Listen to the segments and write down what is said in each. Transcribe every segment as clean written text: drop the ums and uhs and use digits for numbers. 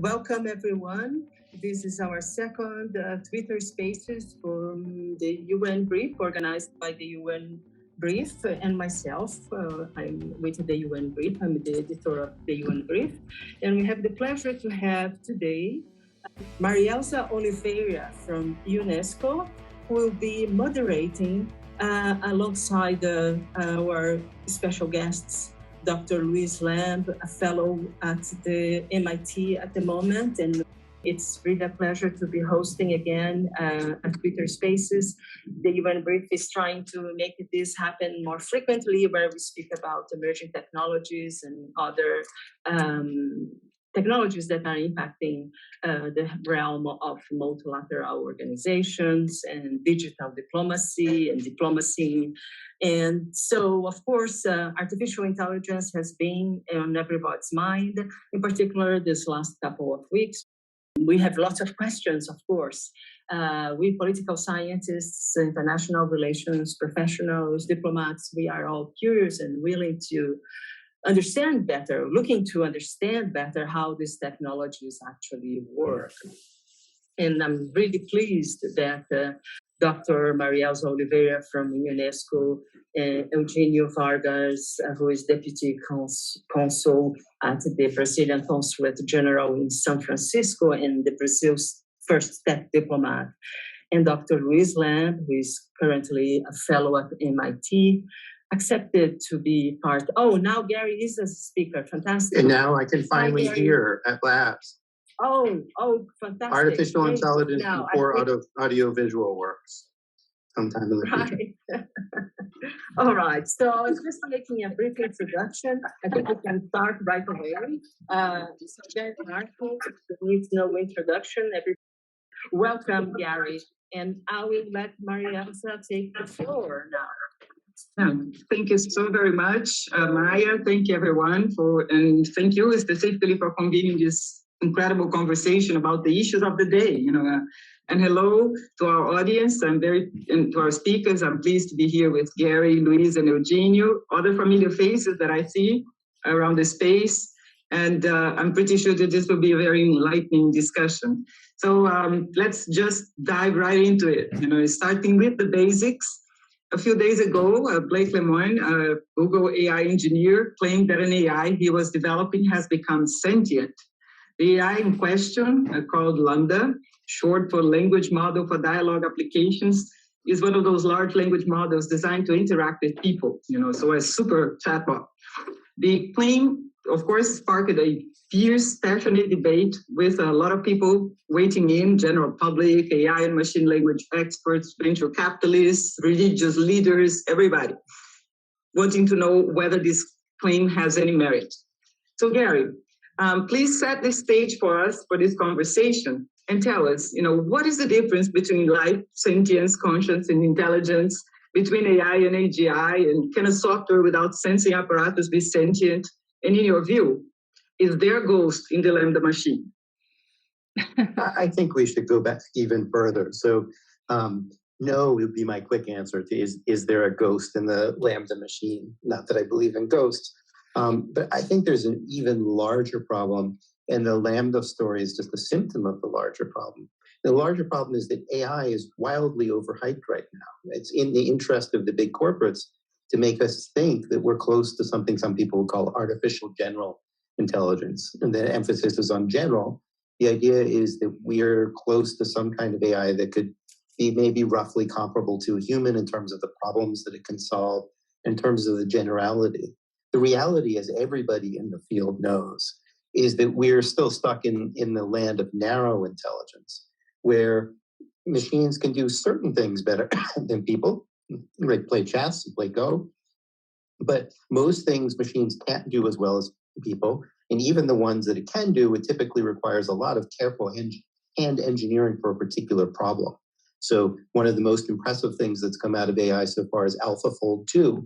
Welcome, everyone. This is our second Twitter Spaces from the UN Brief, organized by the UN Brief and myself. I'm with the UN Brief. I'm the editor of the UN Brief. And we have the pleasure to have today Marielza Oliveira from UNESCO, who will be moderating alongside our special guests, Dr. Louise Lamb, a fellow at the MIT at the moment, and it's really a pleasure to be hosting again at Twitter Spaces. The UN Brief is trying to make this happen more frequently, where we speak about emerging technologies and other technologies that are impacting the realm of multilateral organizations and digital diplomacy and diplomacy. And so, of course, artificial intelligence has been on everybody's mind, in particular this last couple of weeks. We have lots of questions, of course. We political scientists, international relations professionals, diplomats, we are all curious and willing to understand better, looking to understand better how these technologies actually work. And I'm really pleased that Dr. Marielza Oliveira from UNESCO, Eugenio Vargas, who is Deputy Consul at the Brazilian Consulate General in San Francisco and the Brazil's first tech diplomat, and Dr. Louise Lamb, who is currently a fellow at MIT, accepted to be part. Oh, now Gary is a speaker. Fantastic. And now I can finally hear at last. Oh, fantastic. Artificial intelligence before audio-visual works sometime in the future. All right. So I was just making a brief introduction. I think we can start right away. So Gary Marco needs no introduction. Welcome, Gary. And I will let Marielza take the floor now. Thank you so very much, Maya. Thank you, everyone, and thank you specifically for convening this incredible conversation about the issues of the day. And hello to our audience. And to our speakers. I'm pleased to be here with Gary, Louise, and Eugenio, other familiar faces that I see around the space. And I'm pretty sure that this will be a very enlightening discussion. So let's just dive right into it. Starting with the basics. A few days ago, Blake Lemoine, a Google AI engineer, claimed that an AI he was developing has become sentient. The AI in question, called Lambda, short for Language Model for Dialogue Applications, is one of those large language models designed to interact with people, so a super chatbot. The claim, of course, sparked a fierce, passionate debate with a lot of people waiting in, general public, AI and machine language experts, venture capitalists, religious leaders, everybody, wanting to know whether this claim has any merit. So Gary, please set the stage for us for this conversation and tell us, what is the difference between life, sentience, conscience, and intelligence, between AI and AGI, and can a software without sensing apparatus be sentient? And in your view, is there a ghost in the Lambda machine? I think we should go back even further. So no would be my quick answer to is there a ghost in the Lambda machine? Not that I believe in ghosts, but I think there's an even larger problem, and the Lambda story is just a symptom of the larger problem. The larger problem is that AI is wildly overhyped right now. It's in the interest of the big corporates to make us think that we're close to something some people would call artificial general intelligence. And the emphasis is on general. The idea is that we're close to some kind of AI that could be maybe roughly comparable to a human in terms of the problems that it can solve, in terms of the generality. The reality, as everybody in the field knows, is that we're still stuck in the land of narrow intelligence, where machines can do certain things better than people, like play chess, play Go. But most things machines can't do as well as people. And even the ones that it can do, it typically requires a lot of careful hand engineering for a particular problem. So one of the most impressive things that's come out of AI so far is AlphaFold 2.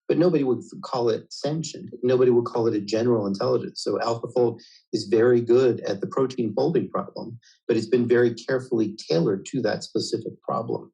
But nobody would call it sentient. Nobody would call it a general intelligence. So AlphaFold is very good at the protein folding problem, but it's been very carefully tailored to that specific problem.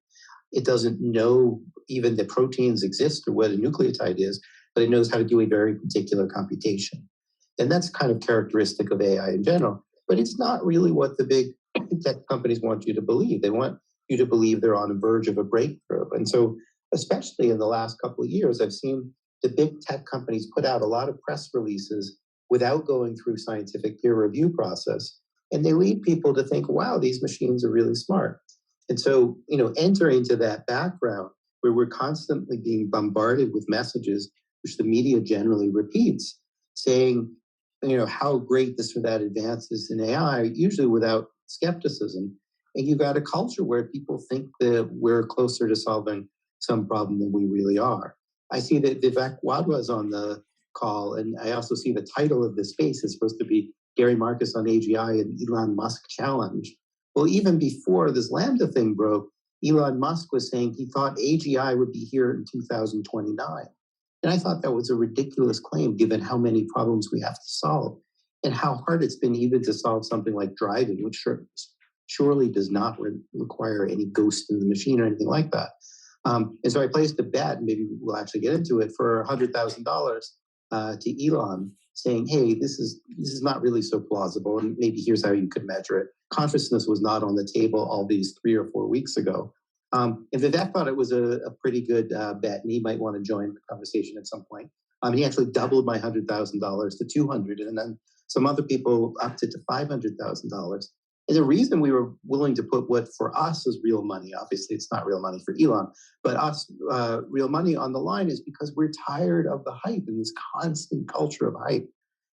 It doesn't know even that proteins exist or what a nucleotide is, but it knows how to do a very particular computation. And that's kind of characteristic of AI in general. but it's not really what the big tech companies want you to believe. They want you to believe they're on the verge of a breakthrough. And so, especially in the last couple of years, I've seen the big tech companies put out a lot of press releases without going through scientific peer review process. And they lead people to think, wow, these machines are really smart. And so, enter into that background where we're constantly being bombarded with messages, which the media generally repeats, saying, how great this or that advances in AI, usually without skepticism. And you've got a culture where people think that we're closer to solving some problem than we really are. I see that Vivek Wadhwa is on the call, and I also see the title of this space is supposed to be Gary Marcus on AGI and Elon Musk Challenge. Well, even before this Lambda thing broke, Elon Musk was saying he thought AGI would be here in 2029. And I thought that was a ridiculous claim given how many problems we have to solve and how hard it's been even to solve something like driving, which surely does not require any ghost in the machine or anything like that. And so I placed a bet, and maybe we'll actually get into it, for $100,000 to Elon, saying, hey, this is not really so plausible, and maybe here's how you could measure it. Consciousness was not on the table all these 3 or 4 weeks ago. And Vivek thought it was a pretty good bet, and he might want to join the conversation at some point. He actually doubled my $100,000 to $200,000, and then some other people upped it to $500,000. And the reason we were willing to put what for us is real money, obviously it's not real money for Elon, but us real money on the line is because we're tired of the hype and this constant culture of hype.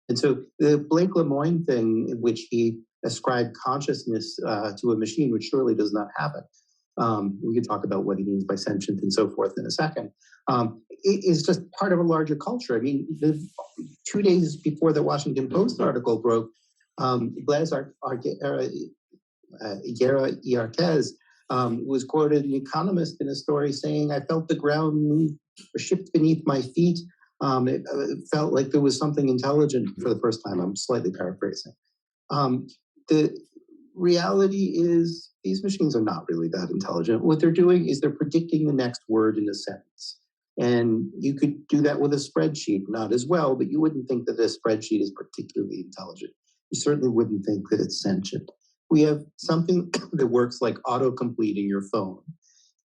And so the Blake Lemoine thing, in which he ascribed consciousness to a machine, which surely does not happen. We can talk about what he means by sentient and so forth in a second. It is just part of a larger culture. I mean, 2 days before the Washington Post article broke, Blaise Iarquez was quoted in The Economist in a story saying, I felt the ground move or shift beneath my feet. It felt like there was something intelligent for the first time. I'm slightly paraphrasing. The reality is these machines are not really that intelligent. What they're doing is they're predicting the next word in a sentence. And you could do that with a spreadsheet, not as well, but you wouldn't think that a spreadsheet is particularly intelligent. You certainly wouldn't think that it's sentient. We have something that works like autocomplete in your phone.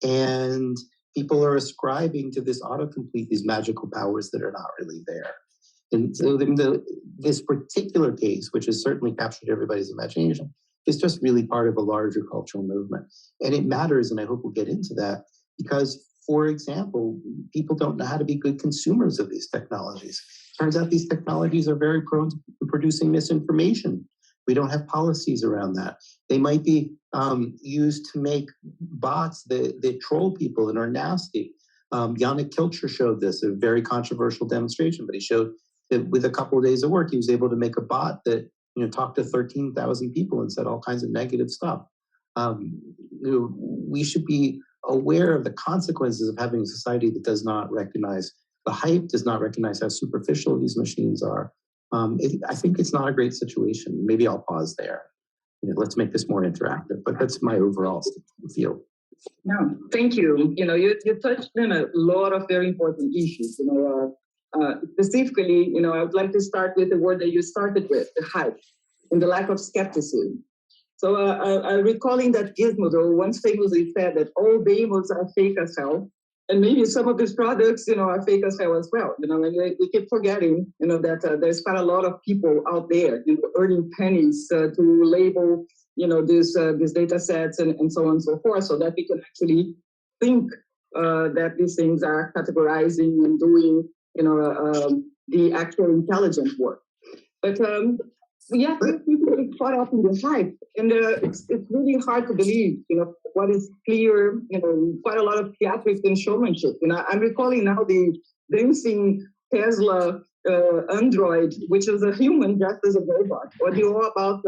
And people are ascribing to this autocomplete these magical powers that are not really there. And so this particular case, which has certainly captured everybody's imagination, is just really part of a larger cultural movement. And it matters, and I hope we'll get into that, because, for example, people don't know how to be good consumers of these technologies. Turns out these technologies are very prone to producing misinformation. We don't have policies around that. They might be used to make bots that troll people and are nasty. Yannick Kilcher showed this, a very controversial demonstration, but he showed that with a couple of days of work, he was able to make a bot that talked to 13,000 people and said all kinds of negative stuff. We should be aware of the consequences of having a society that does not recognize the hype, does not recognize how superficial these machines are. I think it's not a great situation. Maybe I'll pause there. Let's make this more interactive, but that's my overall feel. No, thank you. You touched on a lot of very important issues. Specifically, I would like to start with the word that you started with, the hype, and the lack of skepticism. So I'm recalling that Gizmodo once famously said that all demos are fake as hell, and maybe some of these products, are fake as hell as well. And we keep forgetting, that there's quite a lot of people out there, earning pennies to label, these data sets and so on and so forth, so that we can actually think that these things are categorizing and doing, the actual intelligent work. But yeah, people are caught up in the hype, and it's really hard to believe, what is clear, quite a lot of theatrics and showmanship. I'm recalling now the dancing Tesla android, which is a human dressed as a robot, or the all about,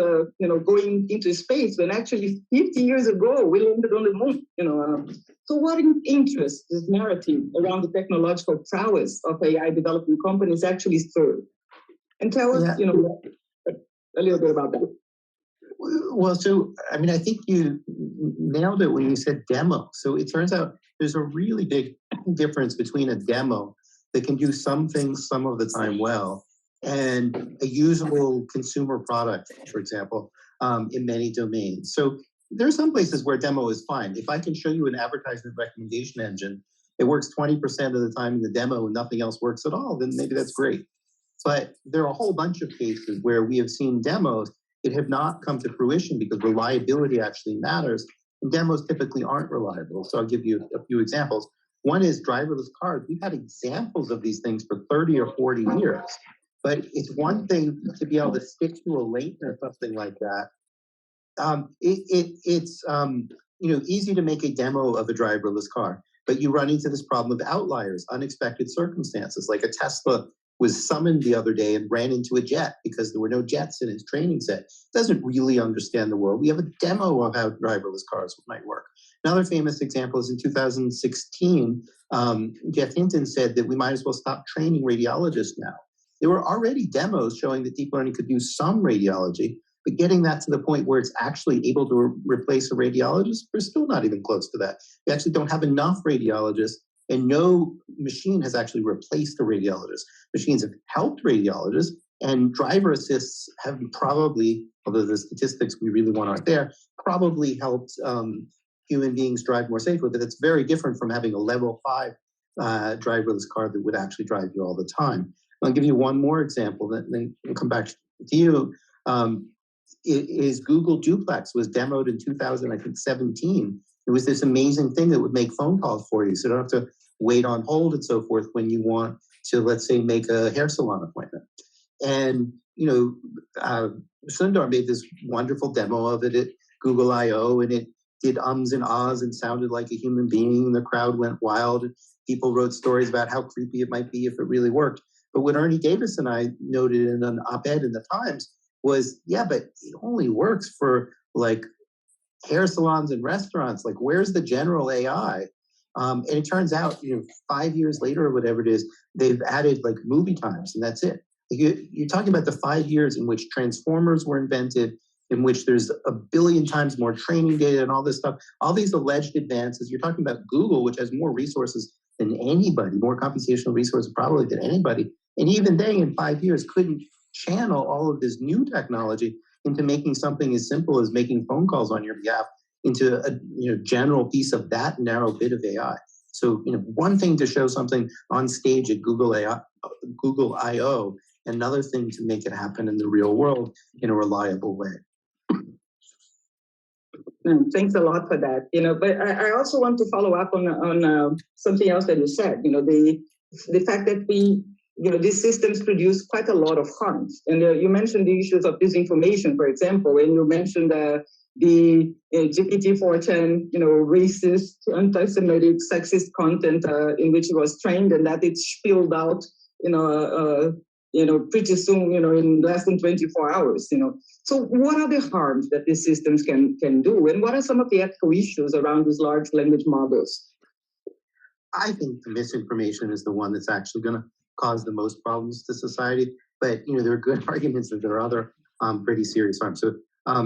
going into space, when actually 50 years ago, we landed on the moon, So what interest this narrative around the technological prowess of AI development companies actually serve? And tell us, a little bit about that. Well, so, I think you nailed it when you said demo. So it turns out there's a really big difference between a demo that can do some things some of the time well, and a usable consumer product, for example, in many domains. So there are some places where demo is fine. If I can show you an advertisement recommendation engine, it works 20% of the time in the demo and nothing else works at all, then maybe that's great. But there are a whole bunch of cases where we have seen demos that have not come to fruition because reliability actually matters, and demos typically aren't reliable. So I'll give you a few examples. One is driverless cars. We've had examples of these things for 30 or 40 years, but it's one thing to be able to stick to a lane or something like that. It's easy to make a demo of a driverless car, but you run into this problem of outliers, unexpected circumstances, like a Tesla was summoned the other day and ran into a jet because there were no jets in its training set. Doesn't really understand the world. We have a demo of how driverless cars might work. Another famous example is in 2016, Jeff Hinton said that we might as well stop training radiologists now. There were already demos showing that deep learning could do some radiology, but getting that to the point where it's actually able to replace a radiologist, we're still not even close to that. We actually don't have enough radiologists, and no machine has actually replaced a radiologist. Machines have helped radiologists, and driver assists have probably, although the statistics we really want aren't there, probably helped human beings drive more safely, but it's very different from having a level 5 driverless car that would actually drive you all the time. I'll give you one more example, then we'll come back to you. Is Google Duplex was demoed in 2017. It was this amazing thing that would make phone calls for you, so you don't have to wait on hold and so forth when you want to, let's say, make a hair salon appointment. And, Sundar made this wonderful demo of it at Google I/O, and it did ums and ahs and sounded like a human being, and the crowd went wild. People wrote stories about how creepy it might be if it really worked. But what Ernest Davis and I noted in an op-ed in the Times was, yeah, but it only works for like hair salons and restaurants. Like, where's the general AI? And it turns out, 5 years later or whatever it is, they've added like movie times, and that's it. You're talking about the 5 years in which transformers were invented, in which there's a billion times more training data and all this stuff, all these alleged advances. You're talking about Google, which has more resources than anybody, more computational resources probably than anybody. And even they, in 5 years, couldn't channel all of this new technology into making something as simple as making phone calls on your behalf into a general piece of that narrow bit of AI. So one thing to show something on stage at Google I/O, another thing to make it happen in the real world in a reliable way. Thanks a lot for that. But I also want to follow up on something else that you said. The fact that these systems produce quite a lot of harms. And you mentioned the issues of disinformation, for example, and you mentioned the GPT-410, racist, anti-Semitic, sexist content in which it was trained, and that it spilled out, pretty soon, in less than 24 hours, So what are the harms that these systems can do? And what are some of the ethical issues around these large language models? I think the misinformation is the one that's actually going to cause the most problems to society. But, there are good arguments that there are other pretty serious harms. So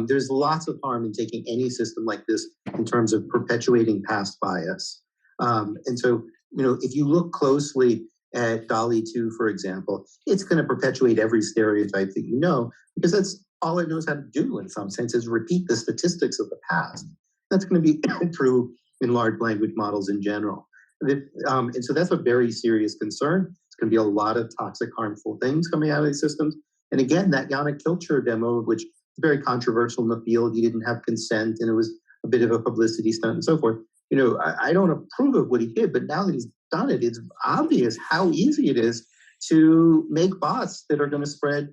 there's lots of harm in taking any system like this in terms of perpetuating past bias. And so, if you look closely at DALL-E 2, for example, it's going to perpetuate every stereotype that you know, because that's all it knows how to do in some sense, is repeat the statistics of the past. That's going to be true in large language models in general. And so that's a very serious concern. It's going to be a lot of toxic, harmful things coming out of these systems. And again, that Yannick Kilcher demo, which is very controversial in the field, he didn't have consent, and it was a bit of a publicity stunt and so forth. I don't approve of what he did, but now that he's done it, it's obvious how easy it is to make bots that are going to spread,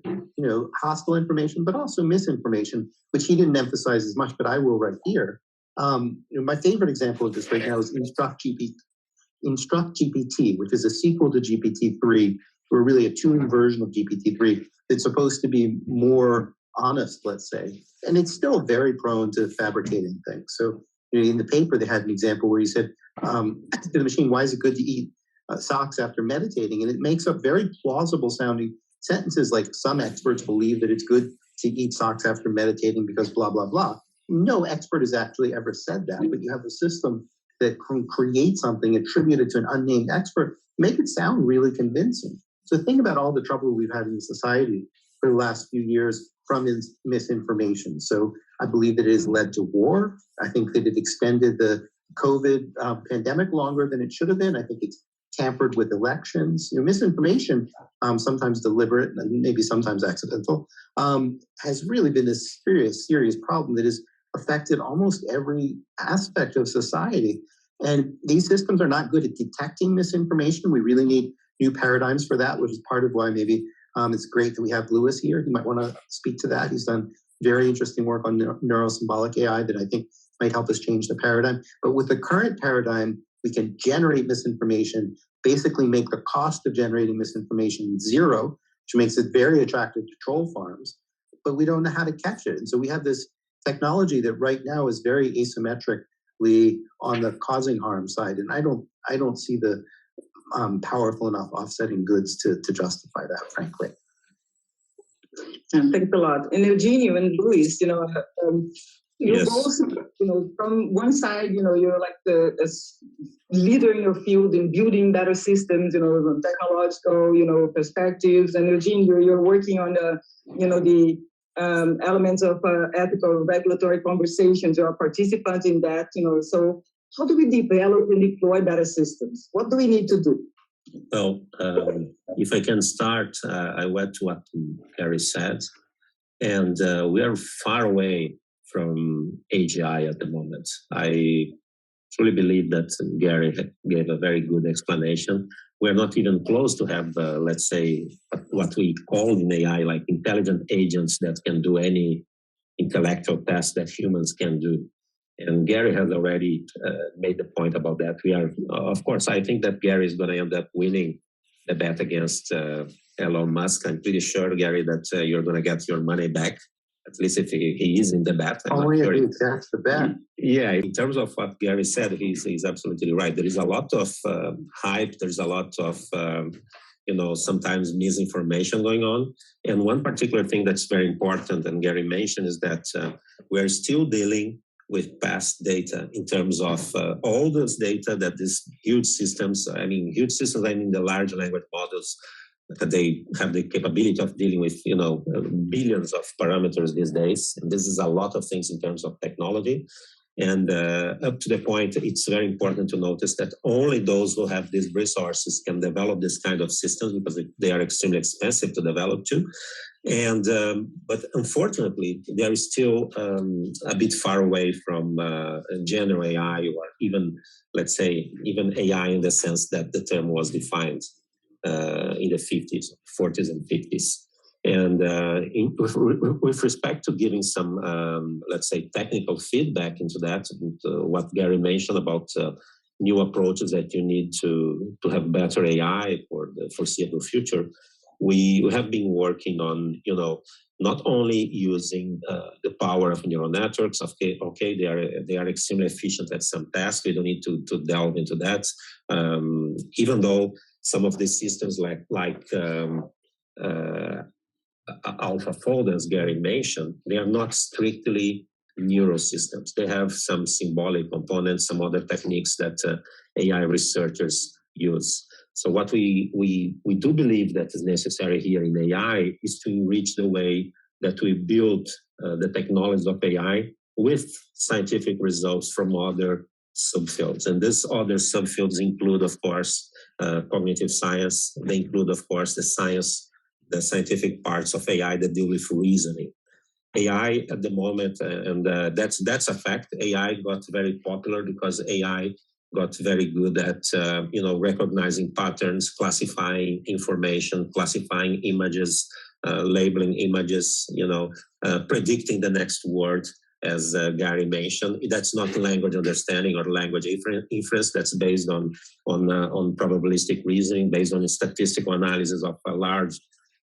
hostile information, but also misinformation, which he didn't emphasize as much, but I will right here. My favorite example of this right now is InstructGPT, which is a sequel to GPT-3, or really a tuned version of GPT-3. It's supposed to be more honest, let's say, and it's still very prone to fabricating things. So in the paper, they had an example where he said to the machine, why is it good to eat socks after meditating? And it makes up very plausible sounding sentences like, some experts believe that it's good to eat socks after meditating because blah, blah, blah. No expert has actually ever said that, but you have a system that can create something attributed to an unnamed expert, make it sound really convincing. So think about all the trouble we've had in society for the last few years from misinformation. So I believe that it has led to war. I think that it extended the COVID pandemic longer than it should have been. I think it's tampered with elections. Misinformation, sometimes deliberate and maybe sometimes accidental, has really been a serious problem that has affected almost every aspect of society. And these systems are not good at detecting misinformation. We really need new paradigms for that, which is part of why maybe it's great that we have Lewis here. He might want to speak to that. He's done very interesting work on neurosymbolic AI that I think might help us change the paradigm. But with the current paradigm, we can generate misinformation, basically make the cost of generating misinformation zero, which makes it very attractive to troll farms, but we don't know how to catch it. And so we have this technology that right now is very asymmetrically on the causing harm side. And I don't see the powerful enough offsetting goods to justify that, frankly. And thanks a lot. And Eugenio and Luis, you Yes. both, from one side, you're like the leader in your field in building better systems, technological, perspectives. And Eugenio, you're working on the elements of ethical regulatory conversations. You are participants in that, So how do we develop and deploy better systems? What do we need to do? Well, if I can start, I went to what Gary said, and we are far away from AGI at the moment. I truly believe that Gary gave a very good explanation. We're not even close to have, let's say, what we call in AI, like intelligent agents that can do any intellectual task that humans can do. And Gary has already made the point about that. We are, of course, I think that Gary is going to end up winning the bet against Elon Musk. I'm pretty sure, Gary, that you're going to get your money back, at least if he is in the bet. Only if he accepts the bet. Yeah, in terms of what Gary said, he's absolutely right. There is a lot of hype. There's a lot of, sometimes misinformation going on. And one particular thing that's very important, and Gary mentioned, is that we're still dealing with past data in terms of all those data that these huge systems, I mean the large language models, that they have the capability of dealing with, billions of parameters these days. And this is a lot of things in terms of technology. And up to the point, it's very important to notice that only those who have these resources can develop this kind of systems, because they are extremely expensive to develop too. And but unfortunately, they are still a bit far away from general AI, or even, let's say, even AI in the sense that the term was defined in the 50s, 40s, and 50s. And with respect to giving some, let's say, technical feedback into that, what Gary mentioned about new approaches that you need to have better AI for the foreseeable future, we have been working on, not only using the power of neural networks. Okay, they are extremely efficient at some tasks. We don't need to delve into that, even though some of these systems like AlphaFold, as Gary mentioned, they are not strictly neurosystems. They have some symbolic components, some other techniques that AI researchers use. So what we do believe that is necessary here in AI is to enrich the way that we build the technologies of AI with scientific results from other subfields. And these other subfields include, of course, cognitive science. They include, of course, the scientific parts of AI that deal with reasoning. AI at the moment, and that's a fact, AI got very popular because AI got very good at recognizing patterns, classifying information, classifying images, labeling images, predicting the next word, as Gary mentioned. That's not language understanding or language inference. That's based on probabilistic reasoning, based on statistical analysis of large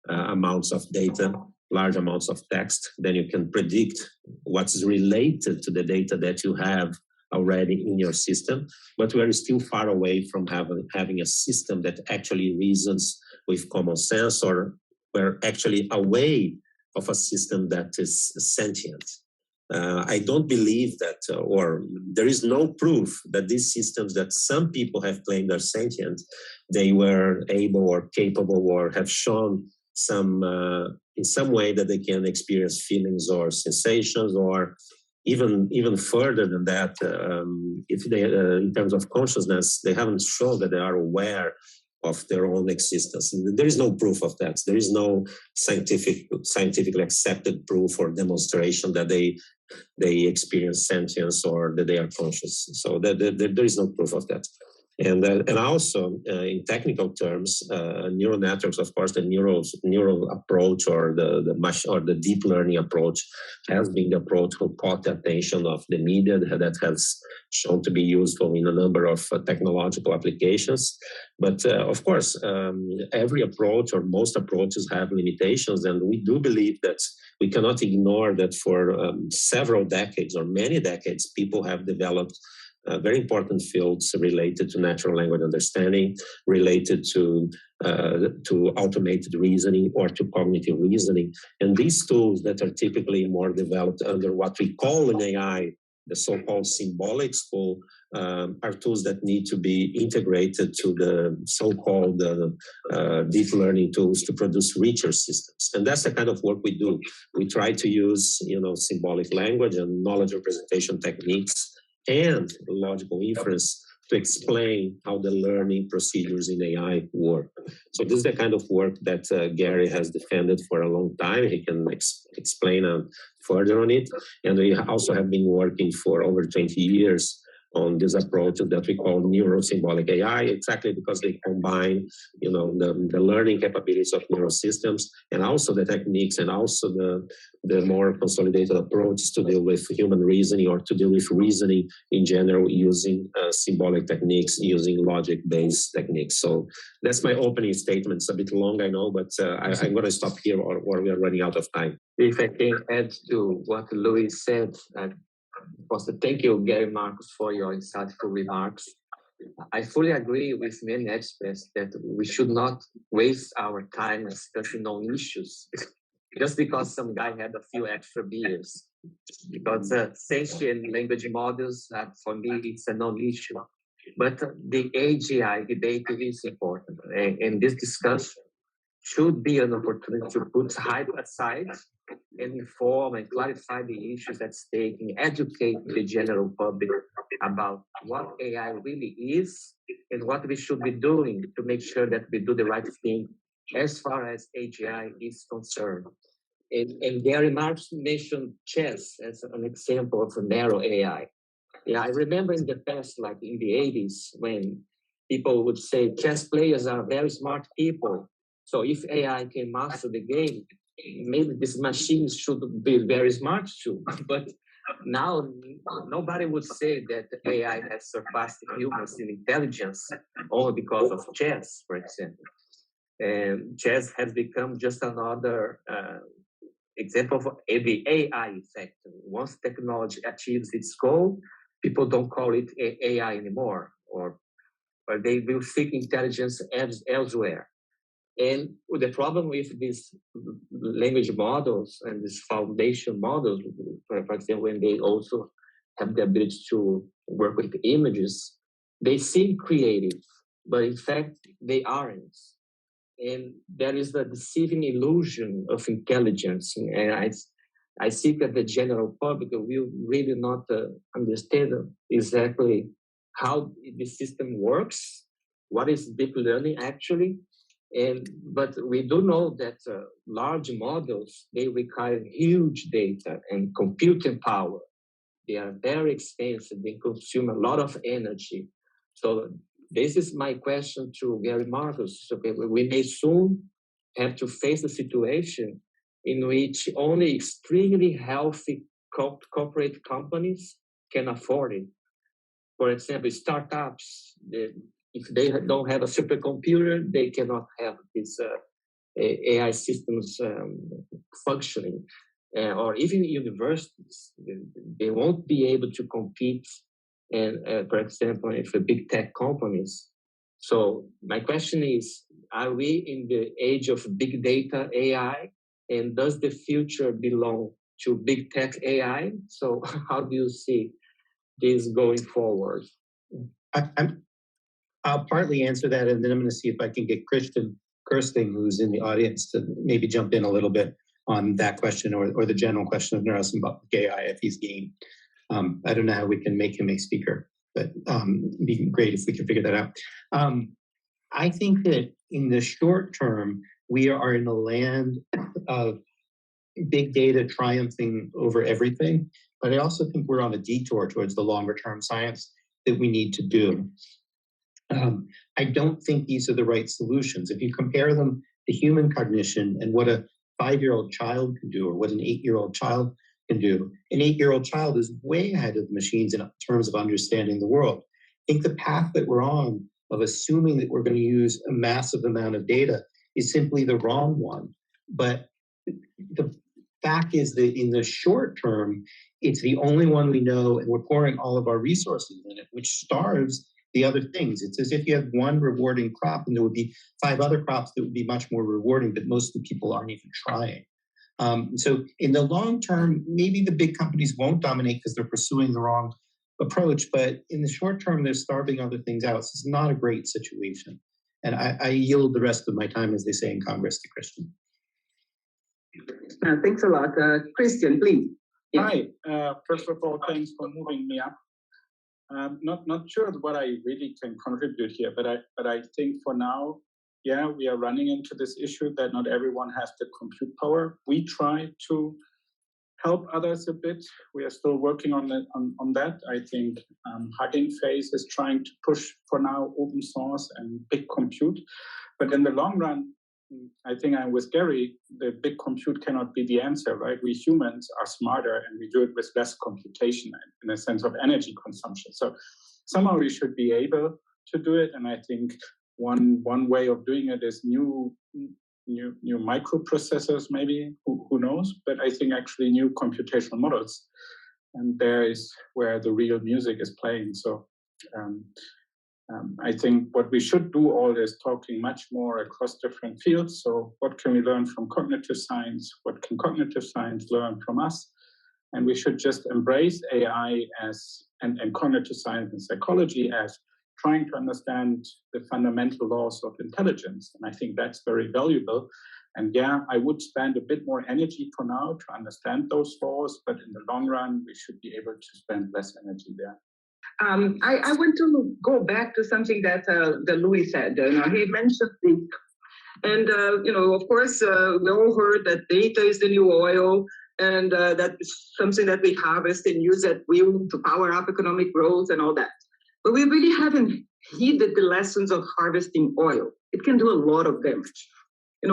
amounts of data, large amounts of text. Then you can predict what's related to the data that you have already in your system. But we are still far away from having a system that actually reasons with common sense, or we're actually away of a system that is sentient. I don't believe that, or there is no proof that these systems that some people have claimed are sentient, they were able or capable or have shown some, in some way that they can experience feelings or sensations, or even further than that, if they, in terms of consciousness, they haven't shown that they are aware of their own existence. And there is no proof of that. There is no scientifically accepted proof or demonstration that they experience sentience or that they are conscious. So there is no proof of that. And also, in technical terms, neural networks, of course, the neural approach or the deep learning approach has been the approach who caught the attention of the media that has shown to be useful in a number of technological applications. But of course, every approach or most approaches have limitations, and we do believe that we cannot ignore that for several decades or many decades, people have developed very important fields related to natural language understanding, related to automated reasoning or to cognitive reasoning. And these tools that are typically more developed under what we call in AI, the so-called symbolic school, are tools that need to be integrated to the so-called deep learning tools to produce richer systems. And that's the kind of work we do. We try to use, symbolic language and knowledge representation techniques and logical inference to explain how the learning procedures in AI work. So this is the kind of work that Gary has defended for a long time. He can explain further on it. And we also have been working for over 20 years on this approach that we call Neurosymbolic AI, exactly because they combine, the learning capabilities of neurosystems and also the techniques and also the more consolidated approaches to deal with human reasoning or to deal with reasoning in general using symbolic techniques, using logic-based techniques. So that's my opening statement. It's a bit long, I know, but I'm going to stop here or we are running out of time. If I can add to what Luis said, first, thank you, Gary Marcus, for your insightful remarks. I fully agree with many experts that we should not waste our time discussing on issues just because some guy had a few extra beers. Because sentient language models, for me, it's a non-issue. But the AGI debate is important. And this discussion should be an opportunity to put hype aside and inform and clarify the issues at stake and educate the general public about what AI really is and what we should be doing to make sure that we do the right thing as far as AGI is concerned. And Gary Marx mentioned chess as an example of a narrow AI. Yeah, I remember in the past, like in the 80s, when people would say chess players are very smart people. So if AI can master the game, maybe these machines should be very smart too. But now nobody would say that AI has surpassed humans in intelligence only because of chess, for example. And chess has become just another example of the AI effect. Once technology achieves its goal, people don't call it AI anymore, or they will seek intelligence elsewhere. And the problem with these language models and these foundation models, for example, when they also have the ability to work with images, they seem creative, but in fact, they aren't. And there is a deceiving illusion of intelligence. And I think that the general public will really not understand exactly how the system works, what is deep learning actually. But we do know that large models, they require huge data and computing power. They are very expensive. They consume a lot of energy. So this is my question to Gary Marcus. Okay, we may soon have to face a situation in which only extremely healthy corporate companies can afford it. For example, startups, if they don't have a supercomputer, they cannot have these AI systems functioning. Or even universities, they won't be able to compete, and for example, with the big tech companies. So my question is, are we in the age of big data AI? And does the future belong to big tech AI. So how do you see this going forward? I'll partly answer that, and then I'm going to see if I can get Kirsten, who's in the audience, to maybe jump in a little bit on that question or the general question of neurosymbolic AI if he's game. I don't know how we can make him a speaker, but it'd be great if we could figure that out. I think that in the short term, we are in a land of big data triumphing over everything, but I also think we're on a detour towards the longer term science that we need to do. I don't think these are the right solutions. If you compare them to human cognition and what a 5-year-old child can do or what an 8-year-old child can do, an 8-year-old child is way ahead of the machines in terms of understanding the world. I think the path that we're on of assuming that we're going to use a massive amount of data is simply the wrong one. But the fact is that in the short term, it's the only one we know, and we're pouring all of our resources in it, which starves the other things. It's as if you have one rewarding crop and there would be 5 other crops that would be much more rewarding, but most of the people aren't even trying. So in the long term, maybe the big companies won't dominate because they're pursuing the wrong approach, but in the short term, they're starving other things out. So it's not a great situation. And I yield the rest of my time, as they say in Congress, to Christian. Thanks a lot. Christian, please. Yeah. Hi. First of all, thanks for moving me up. Not sure what I really can contribute here, but I think for now, yeah, we are running into this issue that not everyone has the compute power. We try to help others a bit. We are still working on that. I think Hugging Face is trying to push for now open source and big compute, but in the long run, I think I'm with Gary, the big compute cannot be the answer, right? We humans are smarter and we do it with less computation in a sense of energy consumption. So somehow we should be able to do it. And I think one way of doing it is new microprocessors, maybe, who knows? But I think actually new computational models. And there is where the real music is playing. So I think what we should do all is talking much more across different fields. So what can we learn from cognitive science? What can cognitive science learn from us? And we should just embrace AI and cognitive science and psychology as trying to understand the fundamental laws of intelligence. And I think that's very valuable. And yeah, I would spend a bit more energy for now to understand those laws, but in the long run, we should be able to spend less energy there. I want to go back to something that Louis said. He mentioned the, and of course, we all heard that data is the new oil, and that is something that we harvest and use at will to power up economic growth and all that. But we really haven't heeded the lessons of harvesting oil. It can do a lot of damage.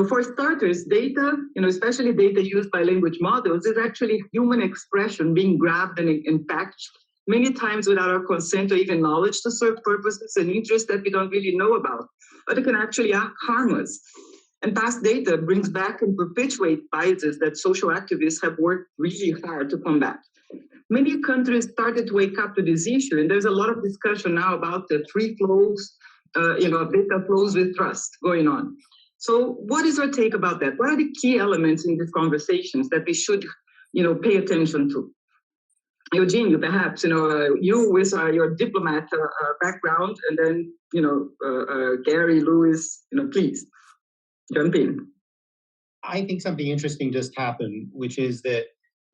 For starters, data, especially data used by language models, is actually human expression being grabbed and packaged many times without our consent or even knowledge to serve purposes and interests that we don't really know about, but it can actually harm us. And past data brings back and perpetuate biases that social activists have worked really hard to combat. Many countries started to wake up to this issue, and there's a lot of discussion now about the free flows, data flows with trust going on. So what is your take about that? What are the key elements in these conversations that we should, pay attention to? Eugene, perhaps, you with your diplomat background, and then, Gary, Louis, please jump in. I think something interesting just happened, which is that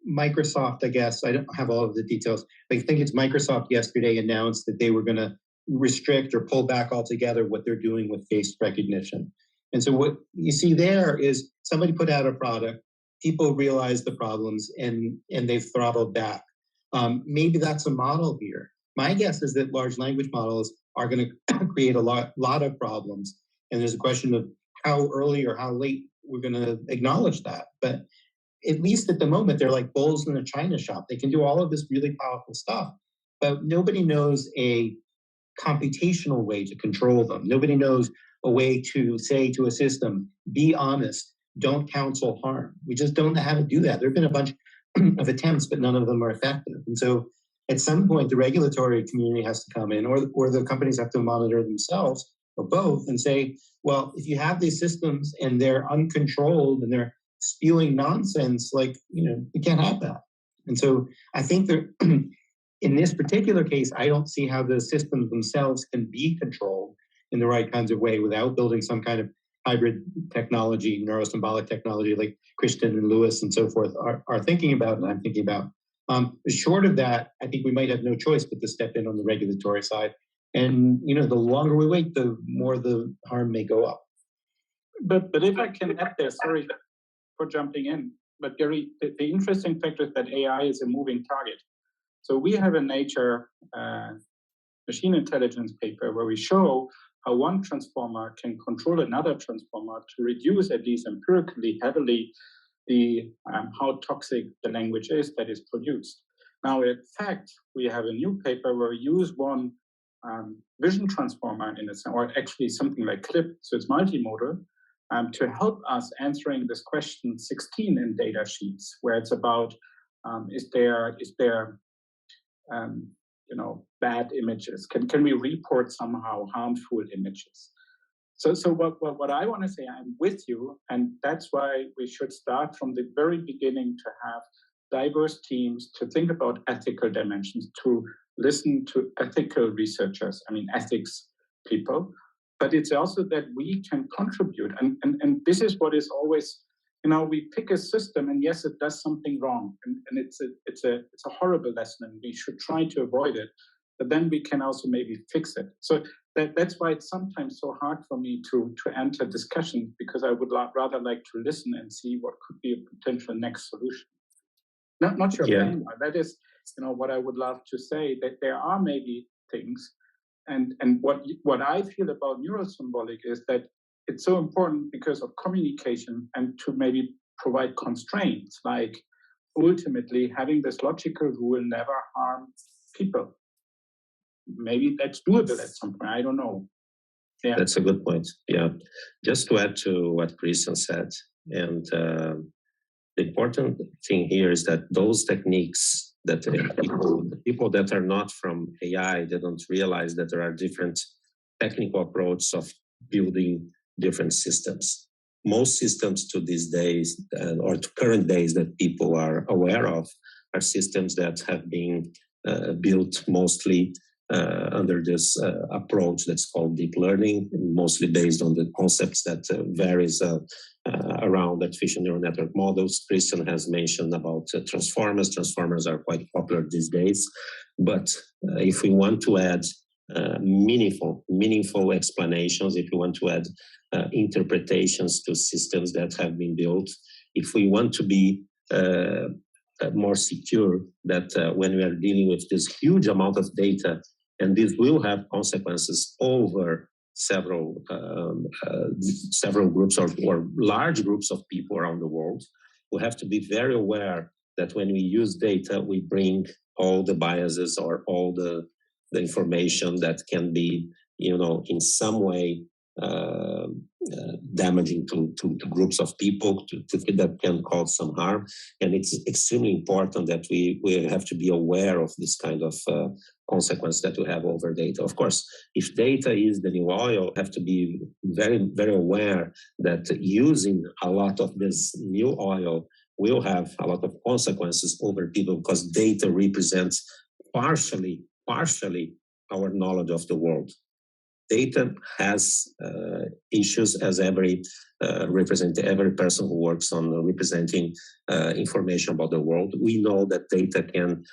Microsoft, I guess, I don't have all of the details, but I think it's Microsoft yesterday announced that they were going to restrict or pull back altogether what they're doing with face recognition. And so what you see there is somebody put out a product, people realized the problems, and they've throttled back. Maybe that's a model here. My guess is that large language models are going to create a lot of problems. And there's a question of how early or how late we're going to acknowledge that. But at least at the moment, they're like bulls in a china shop. They can do all of this really powerful stuff, but nobody knows a computational way to control them. Nobody knows a way to say to a system, be honest, don't counsel harm. We just don't know how to do that. There have been a bunch of attempts, but none of them are effective. And so at some point, the regulatory community has to come in, or the companies have to monitor themselves, or both, and say, well, if you have these systems and they're uncontrolled and they're spewing nonsense, like, we can't have that. And so I think that in this particular case, I don't see how the systems themselves can be controlled in the right kinds of way without building some kind of hybrid technology, neurosymbolic technology, like Christian and Lewis and so forth are thinking about, and I'm thinking about. Short of that, I think we might have no choice but to step in on the regulatory side. And, the longer we wait, the more the harm may go up. But if I can add there, sorry for jumping in, but Gary, the interesting fact is that AI is a moving target. So we have a Nature machine intelligence paper where we show how one transformer can control another transformer to reduce, at least empirically, heavily, the how toxic the language is that is produced. Now, in fact, we have a new paper where we use one vision transformer in a, or actually something like CLIP, so it's multimodal, to help us answering this question 16 in data sheets, where it's about is there bad images? Can we report somehow harmful images? So what I want to say, I'm with you, and that's why we should start from the very beginning to have diverse teams to think about ethical dimensions, to listen to ethical researchers, ethics people, but it's also that we can contribute. And this is what is always, we pick a system and yes, it does something wrong. And it's a horrible lesson and we should try to avoid it, but then we can also maybe fix it. So that's why it's sometimes so hard for me to enter discussions, because I would rather like to listen and see what could be a potential next solution. Not sure. Yeah. That is, what I would love to say, that there are maybe things, and what I feel about neurosymbolic is that it's so important because of communication and to maybe provide constraints, like ultimately having this logical rule never harm people. Maybe that's doable at some point. I don't know. Yeah. That's a good point. Yeah. Just to add to what Christian said, and the important thing here is that those techniques that people that are not from AI, they don't realize that there are different technical approaches of building different systems. Most systems to these days, or to current days that people are aware of, are systems that have been built mostly under this approach that's called deep learning, mostly based on the concepts that varies around artificial neural network models. Christian has mentioned about transformers. Transformers are quite popular these days. But if we want to add meaningful explanations, if we want to add interpretations to systems that have been built, if we want to be more secure that when we are dealing with this huge amount of data, and this will have consequences over several groups or large groups of people around the world, we have to be very aware that when we use data, we bring all the biases or all the information that can be, in some way damaging to groups of people, that can cause some harm. And it's extremely important that we have to be aware of this kind of consequence that we have over data. Of course, if data is the new oil, have to be very, very aware that using a lot of this new oil will have a lot of consequences over people, because data represents partially our knowledge of the world. Data has issues, as every person who works on representing information about the world. We know that data can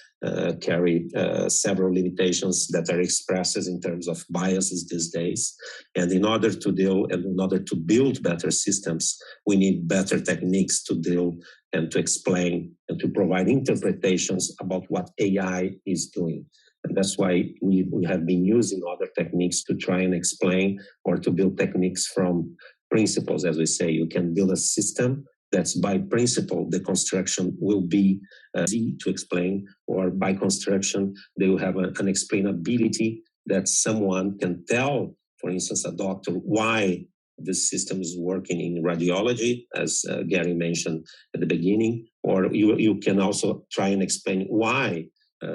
carry several limitations that are expressed in terms of biases these days. And in order to build better systems, we need better techniques to deal and to explain and to provide interpretations about what AI is doing. And that's why we have been using other techniques to try and explain, or to build techniques from principles. As we say, you can build a system that's by principle, the construction will be easy to explain, or by construction, they will have an explainability that someone can tell, for instance, a doctor, why this system is working in radiology, as Gary mentioned at the beginning, or you can also try and explain why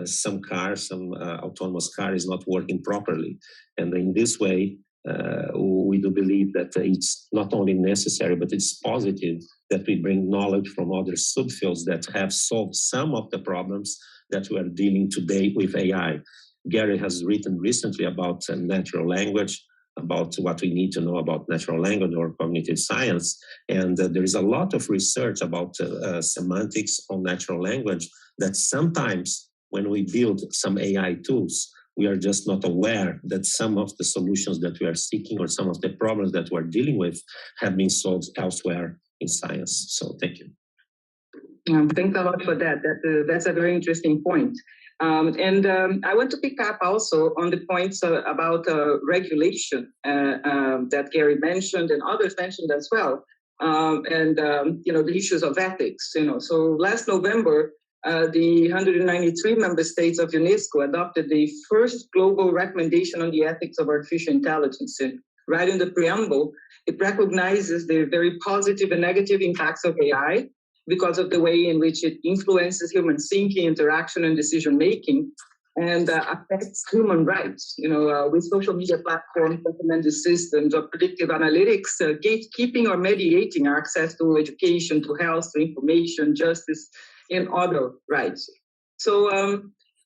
some autonomous car is not working properly. And in this way, we do believe that it's not only necessary, but it's positive that we bring knowledge from other subfields that have solved some of the problems that we are dealing today with AI. Gary has written recently about natural language, about what we need to know about natural language or cognitive science. And there is a lot of research about semantics on natural language that sometimes when we build some AI tools, we are just not aware that some of the solutions that we are seeking or some of the problems that we're dealing with have been solved elsewhere in science. So thank you. Thanks a lot for that. That's a very interesting point. I want to pick up also on the points about regulation that Gary mentioned and others mentioned as well. The issues of ethics. So last November, the 193 member states of UNESCO adopted the first global recommendation on the ethics of artificial intelligence. And right in the preamble, it recognizes the very positive and negative impacts of AI because of the way in which it influences human thinking, interaction, and decision-making, and affects human rights. With social media platforms, recommended systems, or predictive analytics, gatekeeping or mediating access to education, to health, to information, justice, and other rights. So,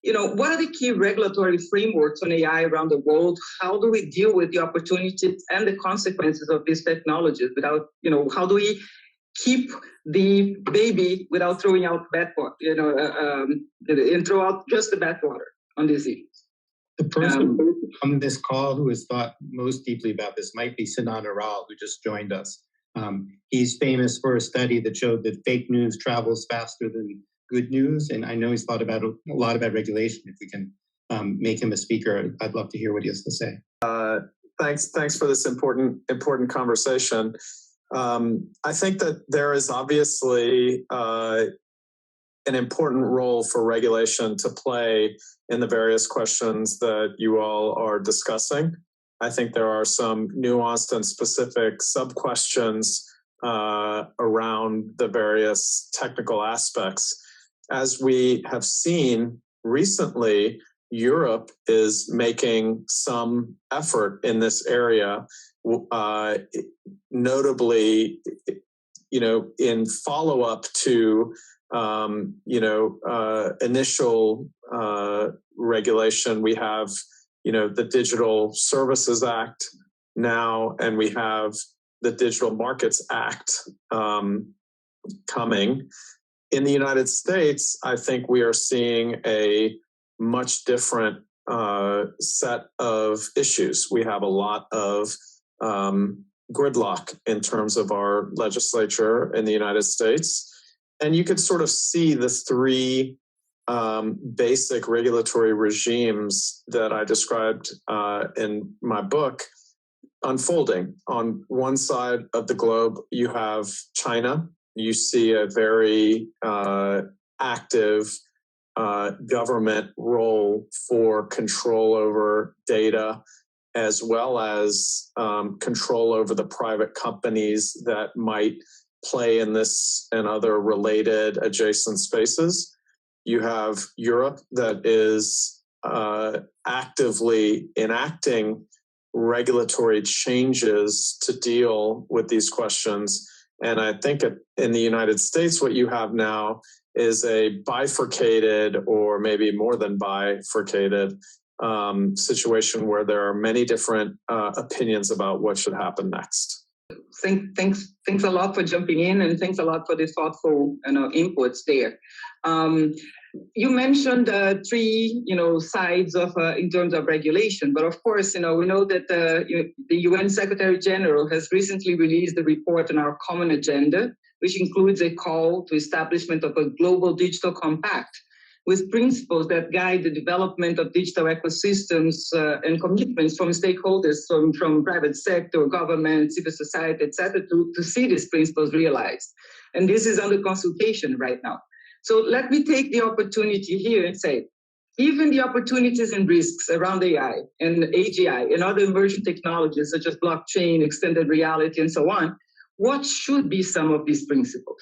what are the key regulatory frameworks on AI around the world? How do we deal with the opportunities and the consequences of these technologies without, how do we keep the baby without throwing out bathwater, and throw out just the bathwater on these issues? The person on this call who has thought most deeply about this might be Sinan Aral, who just joined us. He's famous for a study that showed that fake news travels faster than good news, and I know he's thought about a lot about regulation. If we can make him a speaker, I'd love to hear what he has to say. Thanks for this important conversation. I think that there is obviously an important role for regulation to play in the various questions that you all are discussing. I think there are some nuanced and specific sub-questions around the various technical aspects. As we have seen recently, Europe is making some effort in this area, notably, in follow-up to initial regulation. We have the Digital Services Act now, and we have the Digital Markets Act coming. In the United States, I think we are seeing a much different set of issues. We have a lot of gridlock in terms of our legislature in the United States. And you could sort of see the three basic regulatory regimes that I described in my book unfolding. On one side of the globe, you have China. You see a very active government role for control over data, as well as control over the private companies that might play in this and other related adjacent spaces. You have Europe that is actively enacting regulatory changes to deal with these questions. And I think in the United States, what you have now is a bifurcated, or maybe more than bifurcated, situation where there are many different opinions about what should happen next. Thanks a lot for jumping in, and thanks a lot for the thoughtful inputs there. You mentioned three sides of in terms of regulation, but of course we know that the UN Secretary General has recently released a report on our common agenda, which includes a call to establishment of a global digital compact with principles that guide the development of digital ecosystems and commitments from stakeholders, from private sector, government, civil society, etc., to see these principles realized. And this is under consultation right now. So let me take the opportunity here and say, given the opportunities and risks around AI and AGI and other emerging technologies such as blockchain, extended reality, and so on, what should be some of these principles?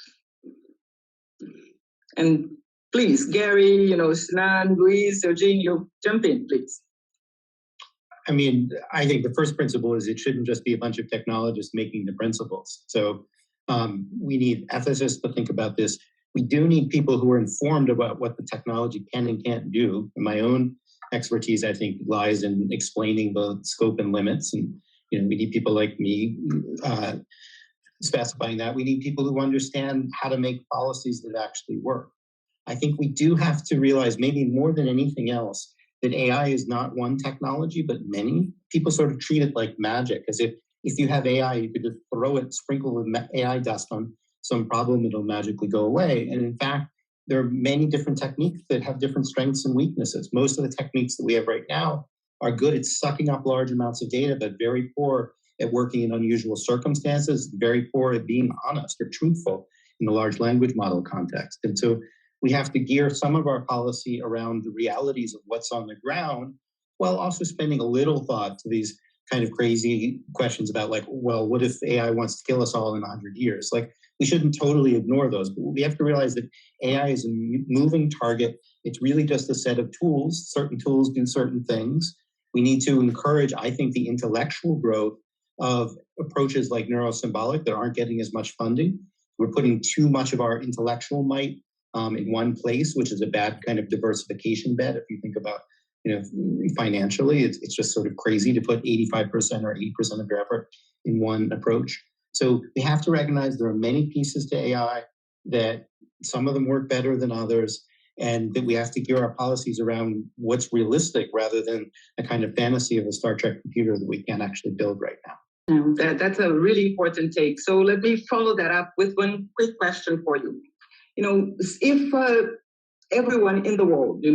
And please, Gary, Sinan, Luis, Eugenio, jump in, please. I mean, I think the first principle is it shouldn't just be a bunch of technologists making the principles. So we need ethicists to think about this. We do need people who are informed about what the technology can and can't do. And my own expertise, I think, lies in explaining the scope and limits. And we need people like me specifying that. We need people who understand how to make policies that actually work. I think we do have to realize, maybe more than anything else, that AI is not one technology, but many. People sort of treat it like magic, as if you have AI, you could just throw it, sprinkle with AI dust on some problem, it'll magically go away. And in fact, there are many different techniques that have different strengths and weaknesses. Most of the techniques that we have right now are good at sucking up large amounts of data, but very poor at working in unusual circumstances, very poor at being honest or truthful in the large language model context. And so we have to gear some of our policy around the realities of what's on the ground, while also spending a little thought to these kind of crazy questions about, like, well, what if AI wants to kill us all in 100 years? Like, we shouldn't totally ignore those, but we have to realize that AI is a moving target. It's really just a set of tools. Certain tools do certain things. We need to encourage, I think, the intellectual growth of approaches like neurosymbolic that aren't getting as much funding. We're putting too much of our intellectual might in one place, which is a bad kind of diversification bet. If you think about, financially, it's just sort of crazy to put 85% or 80% of your effort in one approach. So we have to recognize there are many pieces to AI, that some of them work better than others, and that we have to gear our policies around what's realistic rather than a kind of fantasy of a Star Trek computer that we can't actually build right now. That's a really important take. So let me follow that up with one quick question for you. If everyone in the world,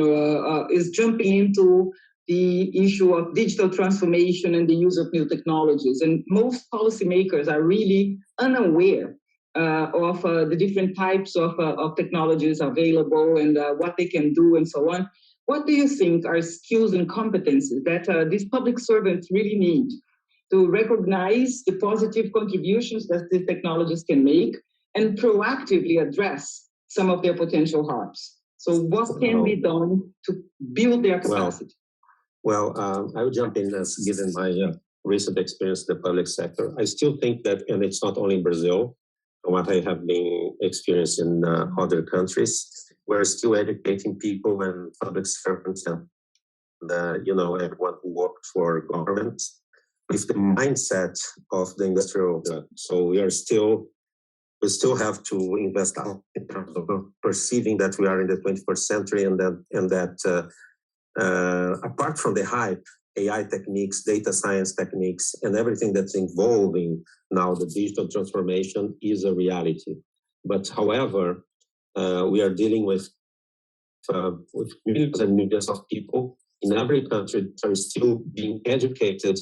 is jumping into the issue of digital transformation and the use of new technologies, and most policymakers are really unaware of the different types of technologies available and what they can do and so on, what do you think are skills and competencies that these public servants really need to recognize the positive contributions that these technologies can make and proactively address some of their potential harms? So what can be done to build their capacity? Well, I would jump in as given my recent experience in the public sector. I still think that, and it's not only in Brazil, what I have been experiencing in other countries, we're still educating people and public servants and everyone who works for governments with the mindset of the industrial. So we still have to invest in terms of perceiving that we are in the 21st century, and that apart from the hype, AI techniques, data science techniques, and everything that's involving now the digital transformation is a reality. But however, we are dealing with millions and millions of people in every country that are still being educated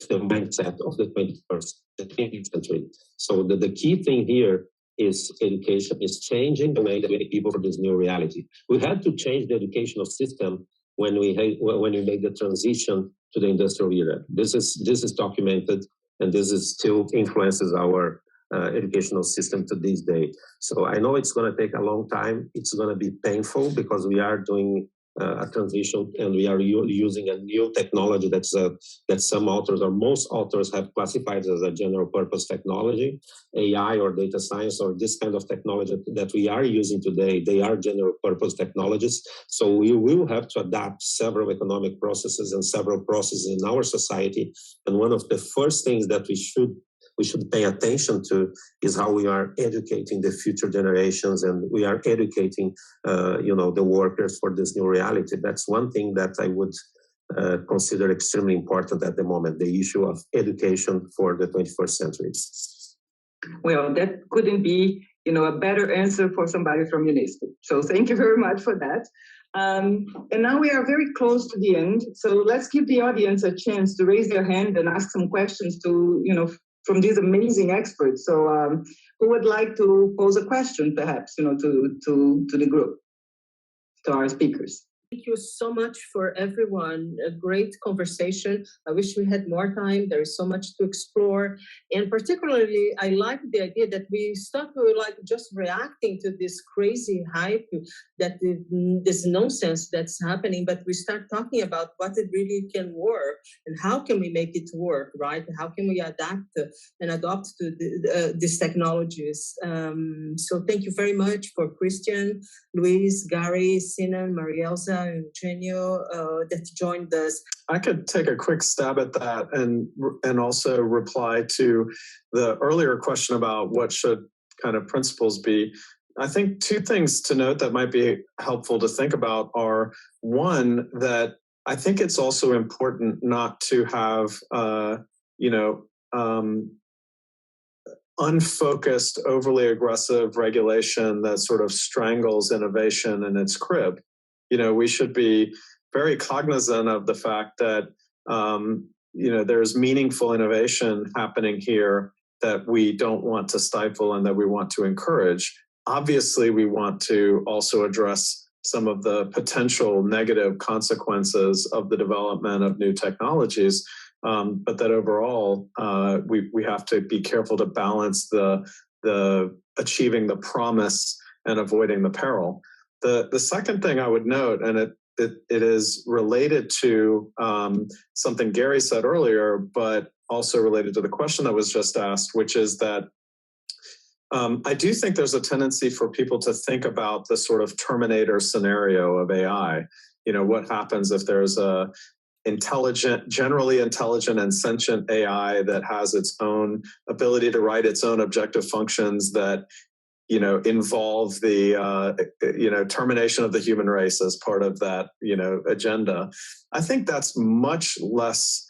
the mindset of the 20th century. So the key thing here is education is changing the way that we educate people for this new reality. We had to change the educational system when we made the transition to the industrial era. This is documented, and this is still influences our educational system to this day. So I know it's going to take a long time. It's going to be painful because we are doing a transition, and we are using a new technology that some authors or most authors have classified as a general purpose technology. AI or data science or this kind of technology that we are using today, they are general purpose technologies. So we will have to adapt several economic processes and several processes in our society. And one of the first things that we should pay attention to is how we are educating the future generations, and we are educating, the workers for this new reality. That's one thing that I would consider extremely important at the moment, the issue of education for the 21st century. Well, that couldn't be, a better answer for somebody from UNESCO. So thank you very much for that. And now we are very close to the end. So let's give the audience a chance to raise their hand and ask some questions to, from these amazing experts. So who would like to pose a question, perhaps, to the group, to our speakers? Thank you so much for everyone. A great conversation. I wish we had more time. There is so much to explore. And particularly, I like the idea that we stop like just reacting to this crazy hype, that this nonsense that's happening, but we start talking about what it really can work and how can we make it work, right? How can we adapt and adopt to these technologies? So thank you very much for Christian, Luis, Gary, Sinan, Marielza, Eugenio that joined us. I could take a quick stab at that and also reply to the earlier question about what should kind of principles be. I think two things to note that might be helpful to think about are, one, that I think it's also important not to have, unfocused, overly aggressive regulation that sort of strangles innovation in its crib. We should be very cognizant of the fact that, there's meaningful innovation happening here that we don't want to stifle and that we want to encourage. Obviously, we want to also address some of the potential negative consequences of the development of new technologies, but that overall, we have to be careful to balance the achieving the promise and avoiding the peril. The second thing I would note, and it is related to something Gary said earlier, but also related to the question that was just asked, which is that I do think there's a tendency for people to think about the sort of Terminator scenario of AI. What happens if there's a generally intelligent and sentient AI that has its own ability to write its own objective functions that involve the, termination of the human race as part of that, agenda. I think that's much less,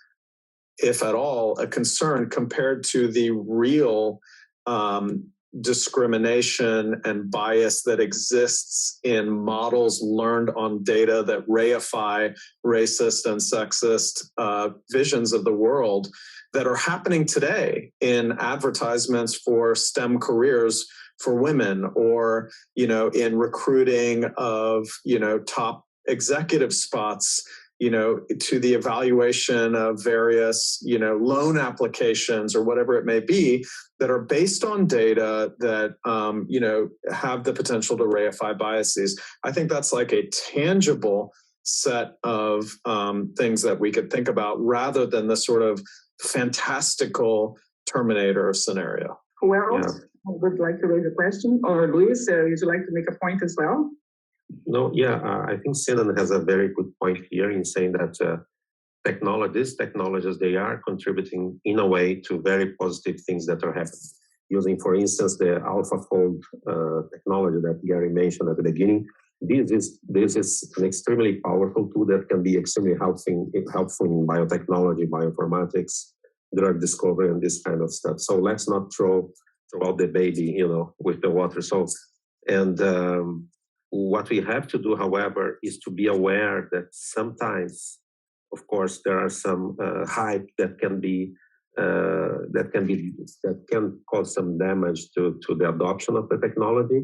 if at all, a concern compared to the real discrimination and bias that exists in models learned on data that reify racist and sexist visions of the world that are happening today in advertisements for STEM careers for women, or in recruiting of top executive spots, to the evaluation of various loan applications or whatever it may be, that are based on data that have the potential to reify biases. I think that's like a tangible set of things that we could think about, rather than the sort of fantastical Terminator scenario. Who else would like to raise a question? Or Luis, would you like to make a point as well? No, I think Sinan has a very good point here in saying that these technologies, they are contributing in a way to very positive things that are happening. Using, for instance, the AlphaFold technology that Gary mentioned at the beginning, this is an extremely powerful tool that can be extremely helpful in biotechnology, bioinformatics, drug discovery, and this kind of stuff. So let's not throw out the baby, with the water. So, and what we have to do, however, is to be aware that sometimes, of course, there are some hype that can cause some damage to the adoption of the technology.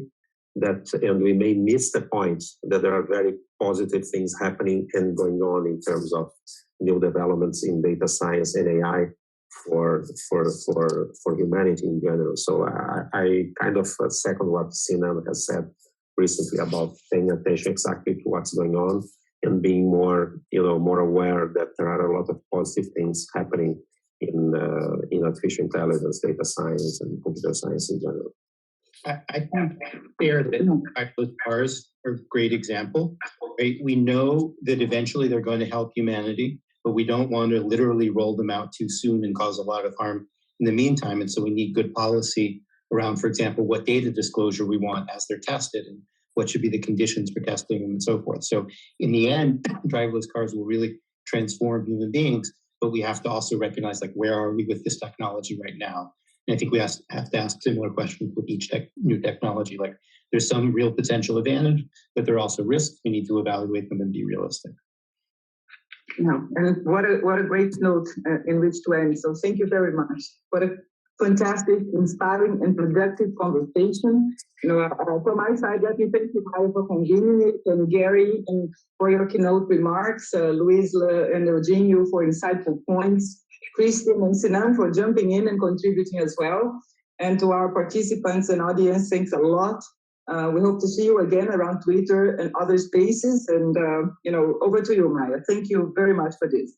And we may miss the point that there are very positive things happening and going on in terms of new developments in data science and AI for humanity in general. So I kind of second what Sinan has said recently about paying attention exactly to what's going on and being more aware that there are a lot of positive things happening in artificial intelligence, data science, and computer science in general. I think fair that driverless cars are a great example. Right? We know that eventually they're going to help humanity, but we don't want to literally roll them out too soon and cause a lot of harm in the meantime. And so we need good policy around, for example, what data disclosure we want as they're tested and what should be the conditions for testing them and so forth. So in the end, driverless cars will really transform human beings, but we have to also recognize, like, where are we with this technology right now? And I think we have to ask similar questions with each new technology. Like, there's some real potential advantage, but there are also risks. We need to evaluate them and be realistic. No, and what a great note in which to end. So thank you very much. What a fantastic, inspiring, and productive conversation. From my side, let me thank you, Maya, for convening it, and Gary, and for your keynote remarks, Luis and Eugenio for insightful points, Christian and Sinan for jumping in and contributing as well. And to our participants and audience, thanks a lot. We hope to see you again around Twitter and other spaces. And, over to you, Maya. Thank you very much for this.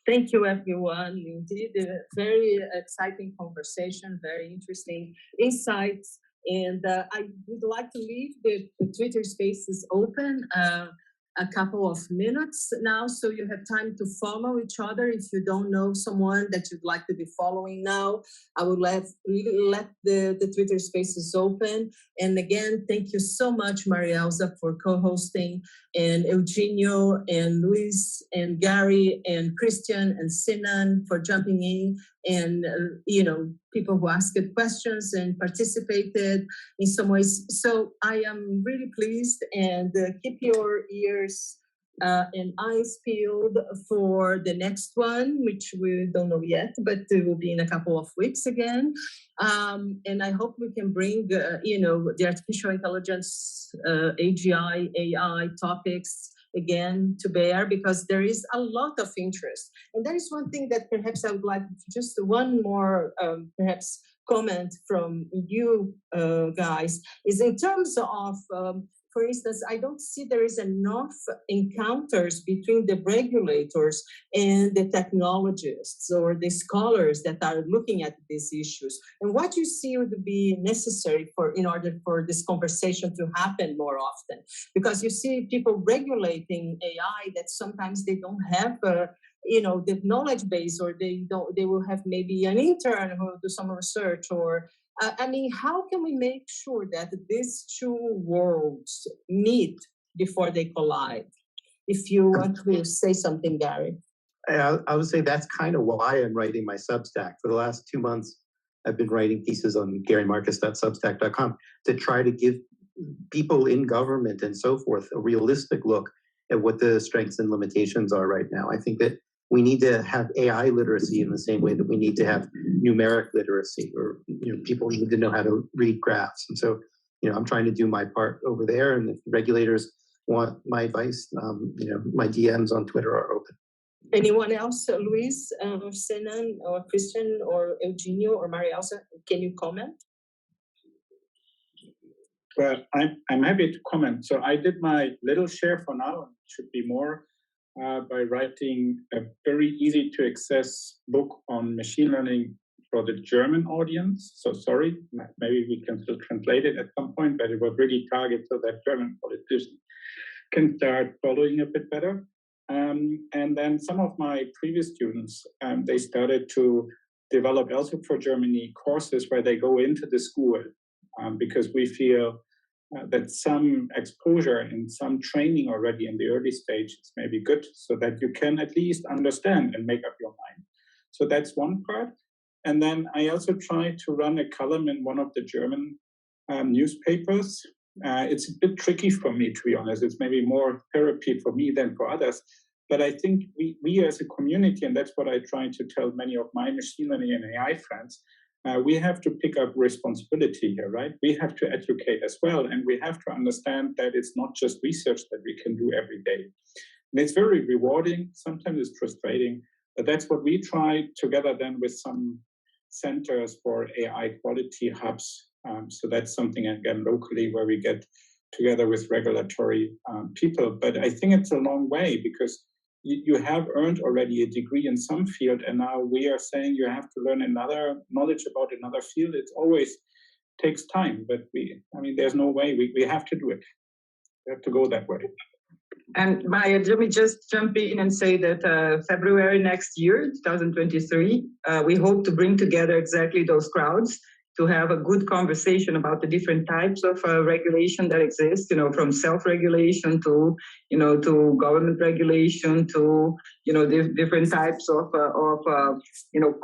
Thank you, everyone. Indeed, a very exciting conversation, very interesting insights. And I would like to leave the Twitter spaces open a couple of minutes now, so you have time to follow each other. If you don't know someone that you'd like to be following now, I would let the Twitter spaces open. And again, thank you so much, Marielza, for co-hosting, and Eugenio and Luis and Gary and Christian and Sinan for jumping in, and people who asked questions and participated in some ways. So I am really pleased, and keep your ears and eyes peeled for the next one, which we don't know yet, but it will be in a couple of weeks again. And I hope we can bring, the artificial intelligence, AGI, AI topics again to bear, because there is a lot of interest. And that is one thing that perhaps I would like just one more, perhaps, comment from you guys, is in terms of, for instance, I don't see there is enough encounters between the regulators and the technologists or the scholars that are looking at these issues. And what you see would be necessary in order for this conversation to happen more often, because you see people regulating AI that sometimes they don't have the knowledge base, or they will have maybe an intern who will do some research, or how can we make sure that these two worlds meet before they collide? If you want to say something, Gary. I would say that's kind of why I'm writing my Substack. For the last 2 months, I've been writing pieces on garymarcus.substack.com to try to give people in government and so forth a realistic look at what the strengths and limitations are right now. I think that we need to have AI literacy in the same way that we need to have numeric literacy, or people need to know how to read graphs. And so, I'm trying to do my part over there. And if regulators want my advice, my DMs on Twitter are open. Anyone else, Luis, or Sinan, or Christian, or Eugenio, or Marielza, can you comment? Well, I'm happy to comment. So I did my little share for now, and it should be more, by writing a very easy to access book on machine learning for the German audience. So sorry, maybe we can still translate it at some point, but it was really targeted so that German politicians can start following a bit better. And then some of my previous students, they started to develop also for Germany courses where they go into the school, because we feel that some exposure and some training already in the early stages may be good, so that you can at least understand and make up your mind. So that's one part. And then I also tried to run a column in one of the German newspapers. It's a bit tricky for me, to be honest. It's maybe more therapy for me than for others. But I think we as a community, and that's what I try to tell many of my machine learning and AI friends, we have to pick up responsibility here, right? We have to educate as well, and we have to understand that it's not just research that we can do every day. And it's very rewarding, sometimes it's frustrating, but that's what we try together then with some centers for AI quality hubs. So that's something, again, locally where we get together with regulatory people. But I think it's a long way, because you have earned already a degree in some field, and now we are saying you have to learn another knowledge about another field. It always takes time, but there's no way. We have to do it. We have to go that way. And Maya, let me just jump in and say that February next year, 2023, we hope to bring together exactly those crowds to have a good conversation about the different types of regulation that exist, from self-regulation to, to government regulation to, different types of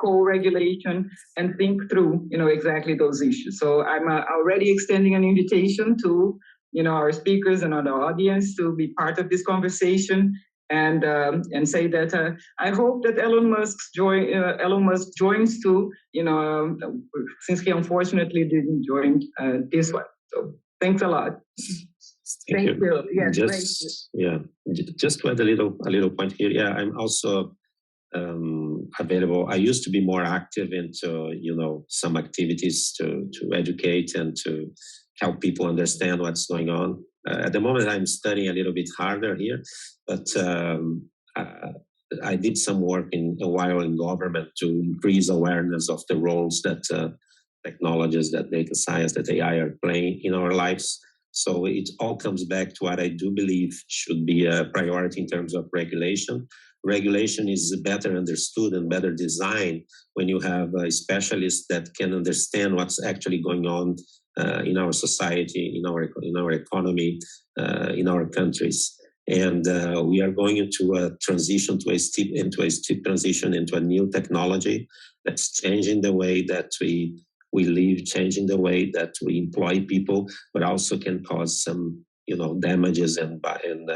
co-regulation, and think through, exactly those issues. So I'm already extending an invitation to, our speakers and our audience to be part of this conversation. and say that I hope that Elon Musk joins too. Since he unfortunately didn't join this one. So thanks a lot. Thank you. Yes, just to add a little point here. Yeah, I'm also available. I used to be more active into some activities to educate and to help people understand what's going on. At the moment, I'm studying a little bit harder here, but I did some work a while in government to increase awareness of the roles that technologies, that data science, that AI are playing in our lives. So it all comes back to what I do believe should be a priority in terms of regulation. Regulation is better understood and better designed when you have specialists that can understand what's actually going on in our society, in our economy, in our countries. And we are going into a transition, into a steep transition into a new technology that's changing the way that we live, changing the way that we employ people, but also can cause some damages and in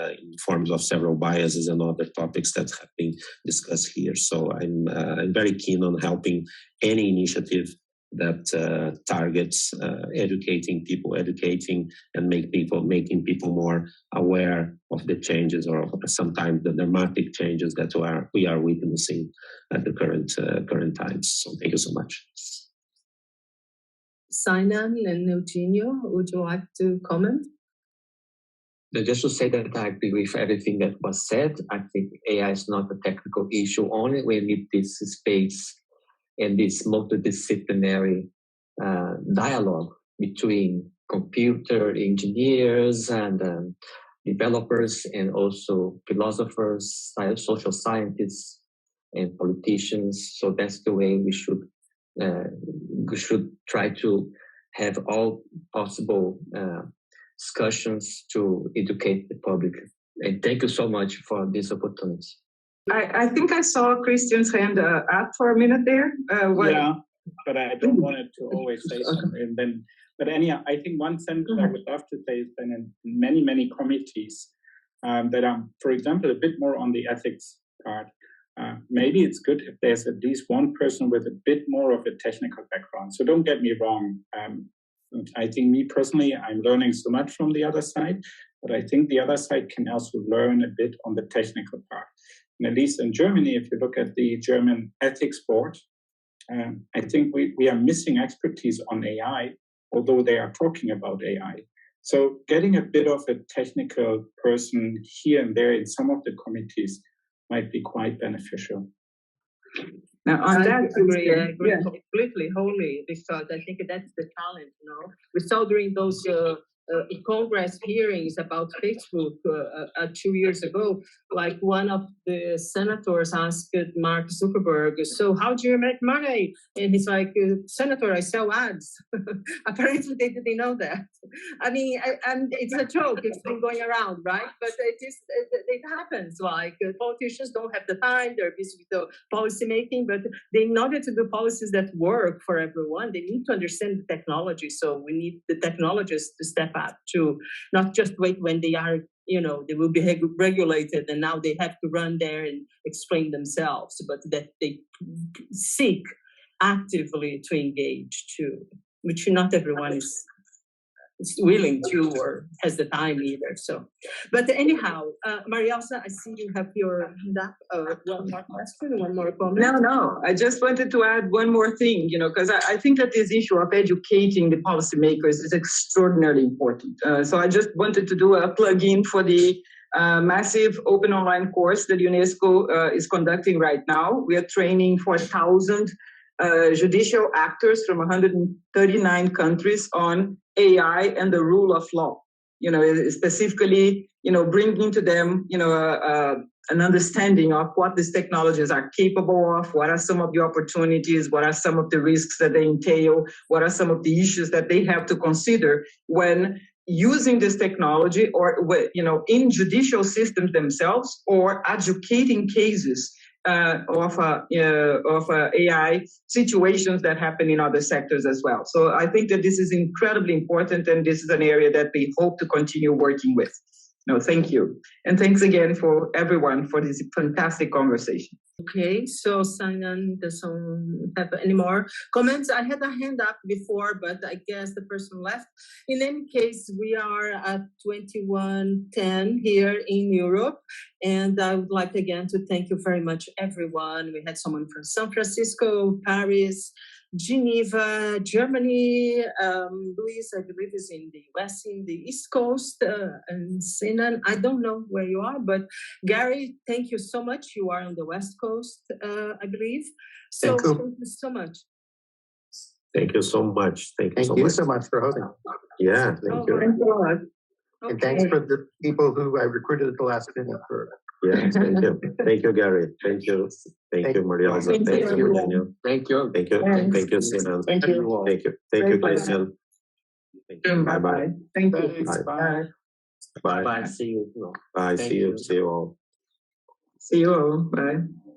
forms of several biases and other topics that have been discussed here. So I'm very keen on helping any initiative that targets educating and making people more aware of the changes, or sometimes the dramatic changes that we are witnessing at the current times. So thank you so much. Sainan and Eugenio, would you like to comment? Just to say that I agree with everything that was said. I think AI is not a technical issue only. We need this space and this multidisciplinary dialogue between computer engineers and developers, and also philosophers, social scientists, and politicians. So that's the way we should try to have all possible discussions to educate the public. And thank you so much for this opportunity. I think I saw Christian's hand up for a minute there. Yeah, but I don't want it to always say something. And then, but anyhow, I think one sentence I would love to say is then in many, many committees that are, for example, a bit more on the ethics part. Maybe it's good if there's at least one person with a bit more of a technical background. So don't get me wrong. I think me personally, I'm learning so much from the other side, but I think the other side can also learn a bit on the technical part. And at least in Germany, if you look at the German ethics board, I think we are missing expertise on AI, although they are talking about AI. So getting a bit of a technical person here and there in some of the committees might be quite beneficial. Now, on that, I agree completely, wholly, because I think that's the challenge. We saw during those Congress hearings about Facebook 2 years ago, like one of the senators asked Mark Zuckerberg, "So how do you make money?" And he's like, "Senator, I sell ads." Apparently, they didn't know that. I mean, and it's a joke. It's been going around, right? But it happens. Like politicians don't have the time; they're busy with the policy making. But in order to do policies that work for everyone, they need to understand the technology. So we need the technologists to step up to not just wait when they are, they will be regulated and now they have to run there and explain themselves, but that they seek actively to engage too, which not everyone is willing to or has the time either. So, but anyhow, Marielsa, I see you have your hand up. One more question, one more comment. No. I just wanted to add one more thing, because I think that this issue of educating the policymakers is extraordinarily important. So I just wanted to do a plug-in for the massive open online course that UNESCO is conducting right now. We are training 4,000 judicial actors from 139 countries on AI and the rule of law, specifically, bringing to them, an understanding of what these technologies are capable of, what are some of the opportunities, what are some of the risks that they entail, what are some of the issues that they have to consider when using this technology or, in judicial systems themselves, or adjudicating cases of AI situations that happen in other sectors as well. So I think that this is incredibly important, and this is an area that we hope to continue working with. No, thank you. And thanks again for everyone for this fantastic conversation. Okay, so Simon doesn't have any more comments. I had a hand up before, but I guess the person left. In any case, we are at 21:10 here in Europe, and I would like again to thank you very much, everyone. We had someone from San Francisco, Paris, Geneva, Germany. Luis, I believe, is in the West, in the East Coast, and Sinan, I don't know where you are, but Gary, thank you so much. You are on the West Coast, I believe. So thank you so much. Thank you so much. Thank you so much for hosting. Yeah, thank you. Thanks a lot. And thanks for the people who I recruited at the last minute for. Yeah, thank you. Thank you, Gary. Thank you. Thank you, Maria Elsa. Thank Thank you, you, everyone. Daniel. Thank you. Thank you. Thanks. Thank you, Sinan. Thank you. Thank you. Thank you, Great pleasure. Christian. Thank you. Bye-bye. Thank you. Thanks, bye. Bye. Bye. See you. Bye. Thank See you. you. See you all. See you all. Bye.